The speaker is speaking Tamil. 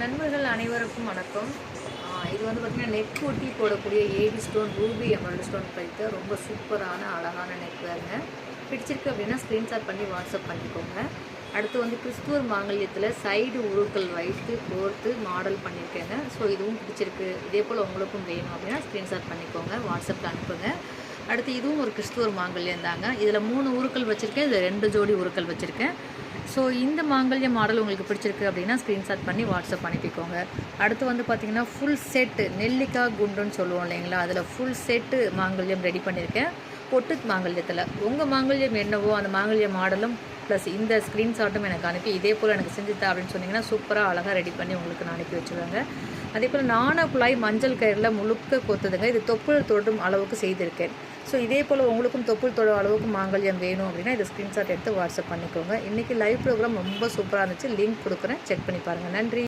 நண்பர்கள் அனைவருக்கும் வணக்கம். இது வந்து பார்த்திங்கன்னா நெக் ஒட்டி போடக்கூடிய AD stone ruby emerald stone பதித்த ரொம்ப சூப்பரான அழகான நெக் வேறுங்க. பிடிச்சிருக்கு அப்படின்னா ஸ்க்ரீன்ஷாட் பண்ணி வாட்ஸ்அப் பண்ணிக்கோங்க. அடுத்து வந்து கிறிஸ்துவர் மாங்கல்யத்தில் சைடு உருக்கள் வைத்து கோர்த்து மாடல் பண்ணியிருக்கேங்க. ஸோ இதுவும் பிடிச்சிருக்கு, இதே போல் உங்களுக்கும் வேணும் அப்படின்னா ஸ்க்ரீன்ஷாட் பண்ணிக்கோங்க, வாட்ஸ்அப்பில் அனுப்புங்க. அடுத்து இதுவும் ஒரு கிறிஸ்துவர் மாங்கல்யம் தாங்க. இதில் 3 உருக்கள் வச்சுருக்கேன், இதில் 2 ஜோடி உருக்கள் வச்சுருக்கேன். ஸோ இந்த மாங்கல்ய மாடல் உங்களுக்கு பிடிச்சிருக்கு அப்படின்னா ஸ்க்ரீன்ஷாட் பண்ணி வாட்ஸ்அப் அனுப்பிக்கோங்க. அடுத்து வந்து பார்த்திங்கன்னா ஃபுல் செட்டு நெல்லிக்காய் குண்டுன்னு சொல்லுவோம் இல்லைங்களா, அதில் ஃபுல் செட்டு மாங்கல்யம் ரெடி பண்ணியிருக்கேன். பொட்டு மாங்கல்யத்தில் உங்கள் மாங்கல்யம் என்னவோ அந்த மாங்கல்ய மாடலும் ப்ளஸ் இந்த ஸ்க்ரீன்ஷாட்டும் எனக்கு அனுப்பி இதே போல் எனக்கு செஞ்சுத்தா அப்படின்னு சொன்னிங்கன்னா சூப்பராக அழகாக ரெடி பண்ணி உங்களுக்கு நான் அனுப்பி வச்சுருவாங்க. அதே போல் நானா குழாய் மஞ்சள் கயிறில் முழுக்க கொத்துதுங்க. இது தொப்புள் தொடும் அளவுக்கு செய்திருக்கேன். ஸோ இதே போல் உங்களுக்கும் தொப்புள் தொடும் அளவுக்கு மாங்கல்யம் வேணும் அப்படின்னா இதை ஸ்க்ரீன்ஷாட் எடுத்து வாட்ஸ்அப் பண்ணிக்கோங்க. இன்றைக்கி லைவ் ப்ரோக்ராம் ரொம்ப சூப்பராக இருந்துச்சு, லிங்க் கொடுக்குறேன், செக் பண்ணி பாருங்கள். நன்றி.